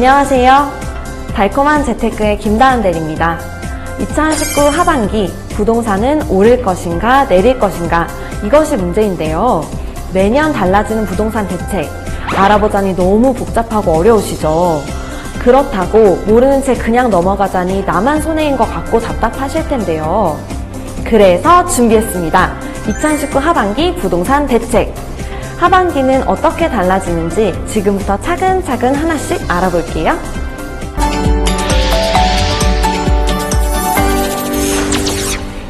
안녕하세요. 달콤한 재테크의 김다은 대리입니다. 2019 하반기 부동산은 오를 것인가 내릴 것인가 이것이 문제인데요. 매년 달라지는 부동산 대책 알아보자니 너무 복잡하고 어려우시죠? 그렇다고 모르는 채 그냥 넘어가자니 나만 손해인 것 같고 답답하실 텐데요. 그래서 준비했습니다. 2019 하반기 부동산 대책. 하반기는 어떻게 달라지는지 지금부터 차근차근 하나씩 알아볼게요.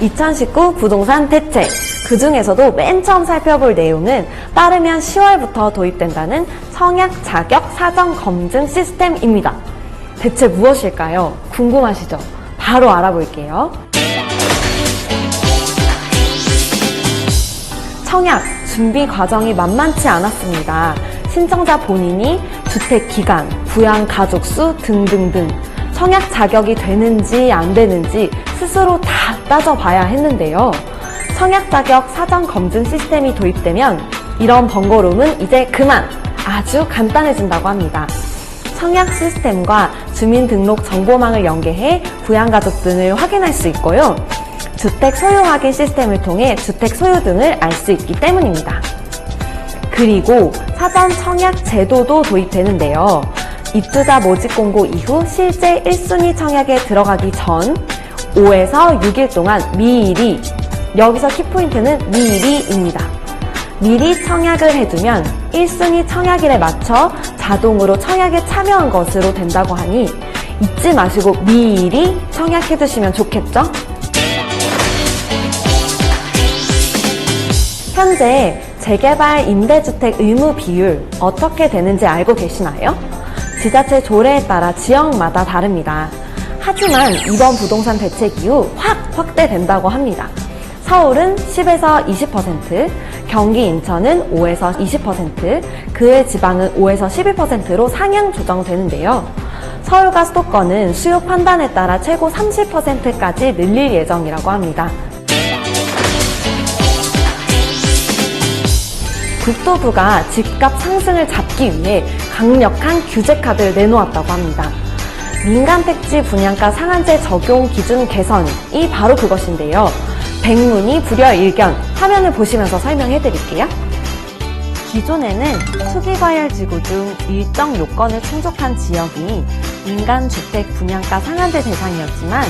(2019) 부동산 대책. 그 중에서도 맨 처음 살펴볼 내용은 빠르면 10월부터 도입된다는 청약 자격 사전 검증 시스템입니다. 대체 무엇일까요? 궁금하시죠? 바로 알아볼게요. 청약 준비 과정이 만만치 않았습니다. 신청자 본인이 주택 기간, 부양 가족 수 등등등 청약 자격이 되는지 안 되는지 스스로 다 따져봐야 했는데요. 청약 자격 사전 검증 시스템이 도입되면 이런 번거로움은 이제 그만! 아주 간단해진다고 합니다. 청약 시스템과 주민등록 정보망을 연계해 부양가족 등을 확인할 수 있고요. 주택 소유 확인 시스템을 통해 주택 소유 등을 알 수 있기 때문입니다. 그리고 사전 청약 제도도 도입되는데요. 입주자 모집 공고 이후 실제 1순위 청약에 들어가기 전 5에서 6일 동안 미리, 여기서 키포인트는 미리입니다. 미리 청약을 해두면 1순위 청약일에 맞춰 자동으로 청약에 참여한 것으로 된다고 하니 잊지 마시고 미리 청약해두시면 좋겠죠? 현재 재개발 임대주택 의무 비율 어떻게 되는지 알고 계시나요? 지자체 조례에 따라 지역마다 다릅니다. 하지만 이번 부동산 대책 이후 확 확대된다고 합니다. 서울은 10에서 20%, 경기 인천은 5에서 20%, 그 외 지방은 5에서 12%로 상향 조정되는데요. 서울과 수도권은 수요 판단에 따라 최고 30%까지 늘릴 예정이라고 합니다. 국토부가 집값 상승을 잡기 위해 강력한 규제 카드를 내놓았다고 합니다. 민간택지 분양가 상한제 적용 기준 개선이 바로 그것인데요. 백문이 불여일견, 화면을 보시면서 설명해 드릴게요. 기존에는 투기과열지구 중 일정 요건을 충족한 지역이 민간주택 분양가 상한제 대상이었지만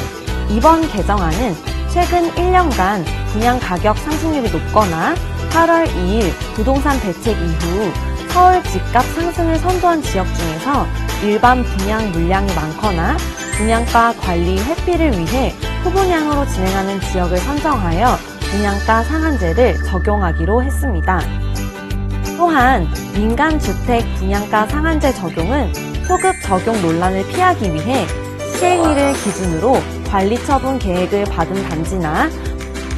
이번 개정안은 최근 1년간 분양가격 상승률이 높거나 8월 2일 부동산 대책 이후 서울 집값 상승을 선도한 지역 중에서 일반 분양 물량이 많거나 분양가 관리 회피를 위해 후분양으로 진행하는 지역을 선정하여 분양가 상한제를 적용하기로 했습니다. 또한 민간주택 분양가 상한제 적용은 소급 적용 논란을 피하기 위해 시행일을 기준으로 관리처분 계획을 받은 단지나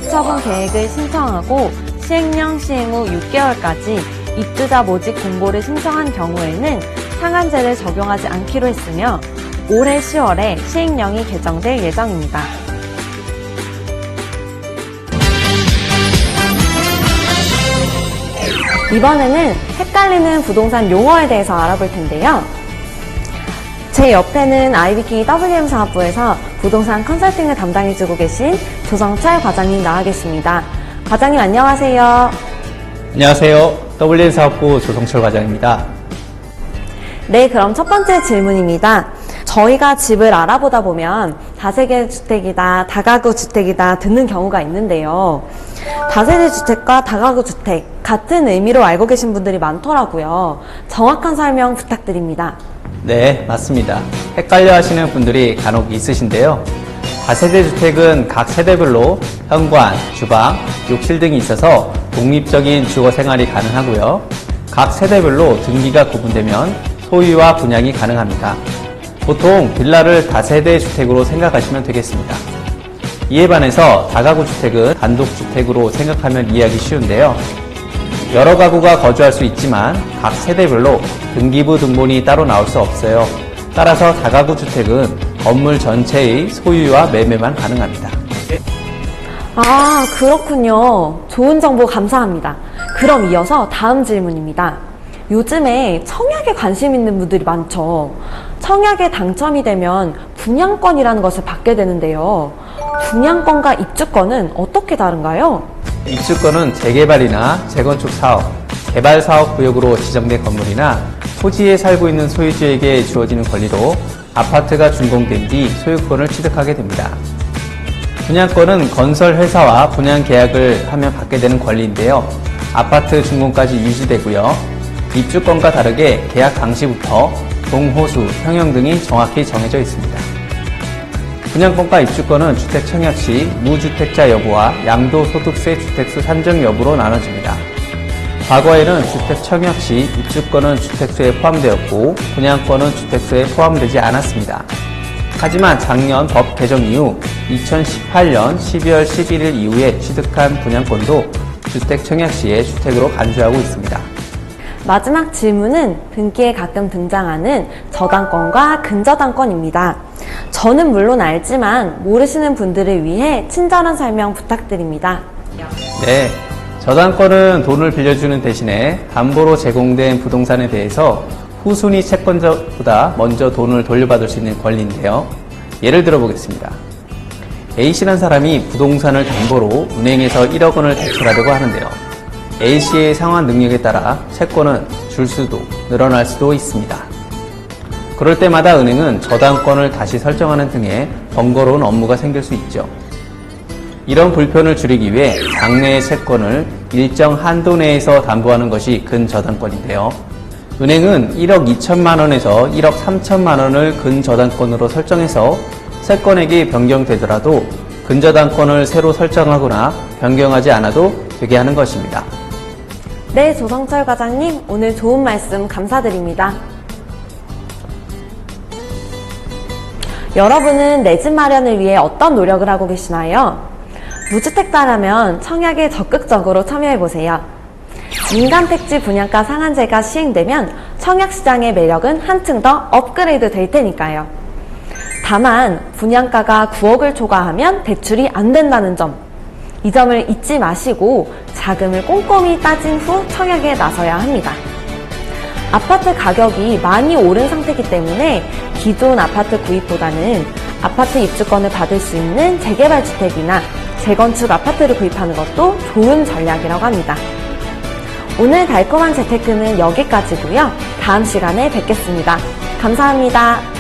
처분 계획을 신청하고 시행령 시행 후 6개월까지 입주자 모집 공고를 신청한 경우에는 상한제를 적용하지 않기로 했으며 올해 10월에 시행령이 개정될 예정입니다. 이번에는 헷갈리는 부동산 용어에 대해서 알아볼 텐데요. 제 옆에는 IBK WM 사업부에서 부동산 컨설팅을 담당해주고 계신 조성철 과장님 나와 계십니다. 과장님 안녕하세요. 안녕하세요. WM 사업부 조성철 과장입니다. 네, 그럼 첫 번째 질문입니다. 저희가 집을 알아보다 보면 다세대 주택이다, 다가구 주택이다 듣는 경우가 있는데요. 다세대 주택과 다가구 주택 같은 의미로 알고 계신 분들이 많더라고요. 정확한 설명 부탁드립니다. 네, 맞습니다. 헷갈려 하시는 분들이 간혹 있으신데요. 다세대 주택은 각 세대별로 현관, 주방, 욕실 등이 있어서 독립적인 주거 생활이 가능하고요. 각 세대별로 등기가 구분되면 소유와 분양이 가능합니다. 보통 빌라를 다세대 주택으로 생각하시면 되겠습니다. 이에 반해서 다가구 주택은 단독주택으로 생각하면 이해하기 쉬운데요. 여러 가구가 거주할 수 있지만 각 세대별로 등기부 등본이 따로 나올 수 없어요. 따라서 다가구 주택은 건물 전체의 소유와 매매만 가능합니다. 아, 그렇군요. 좋은 정보 감사합니다. 그럼 이어서 다음 질문입니다. 요즘에 청약에 관심 있는 분들이 많죠. 청약에 당첨이 되면 분양권이라는 것을 받게 되는데요. 분양권과 입주권은 어떻게 다른가요? 입주권은 재개발이나 재건축 사업, 개발 사업 구역으로 지정된 건물이나 토지에 살고 있는 소유주에게 주어지는 권리로 아파트가 준공된 뒤 소유권을 취득하게 됩니다. 분양권은 건설 회사와 분양 계약을 하면 받게 되는 권리인데요. 아파트 준공까지 유지되고요. 입주권과 다르게 계약 당시부터 동호수, 평형 등이 정확히 정해져 있습니다. 분양권과 입주권은 주택 청약 시 무주택자 여부와 양도소득세 주택수 산정 여부로 나눠집니다. 과거에는 주택 청약 시 입주권은 주택수에 포함되었고 분양권은 주택수에 포함되지 않았습니다. 하지만 작년 법 개정 이후 2018년 12월 11일 이후에 취득한 분양권도 주택 청약 시에 주택으로 간주하고 있습니다. 마지막 질문은 등기에 가끔 등장하는 저당권과 근저당권입니다. 저는 물론 알지만 모르시는 분들을 위해 친절한 설명 부탁드립니다. 네, 저당권은 돈을 빌려주는 대신에 담보로 제공된 부동산에 대해서 후순위 채권자보다 먼저 돈을 돌려받을 수 있는 권리인데요. 예를 들어 보겠습니다. A씨라는 사람이 부동산을 담보로 은행에서 1억 원을 대출하려고 하는데요. A씨의 상환 능력에 따라 채권은 줄 수도 늘어날 수도 있습니다. 그럴 때마다 은행은 저당권을 다시 설정하는 등의 번거로운 업무가 생길 수 있죠. 이런 불편을 줄이기 위해 당내의 채권을 일정 한도 내에서 담보하는 것이 근저당권인데요. 은행은 1억 2천만 원에서 1억 3천만 원을 근저당권으로 설정해서 채권액이 변경되더라도 근저당권을 새로 설정하거나 변경하지 않아도 되게 하는 것입니다. 네, 조성철 과장님, 오늘 좋은 말씀 감사드립니다. 여러분은 내 집 마련을 위해 어떤 노력을 하고 계시나요? 무주택자라면 청약에 적극적으로 참여해보세요. 민간택지 분양가 상한제가 시행되면 청약시장의 매력은 한층 더 업그레이드 될 테니까요. 다만 분양가가 9억을 초과하면 대출이 안 된다는 점, 이 점을 잊지 마시고 자금을 꼼꼼히 따진 후 청약에 나서야 합니다. 아파트 가격이 많이 오른 상태이기 때문에 기존 아파트 구입보다는 아파트 입주권을 받을 수 있는 재개발 주택이나 재건축 아파트를 구입하는 것도 좋은 전략이라고 합니다. 오늘 달콤한 재테크는 여기까지고요. 다음 시간에 뵙겠습니다. 감사합니다.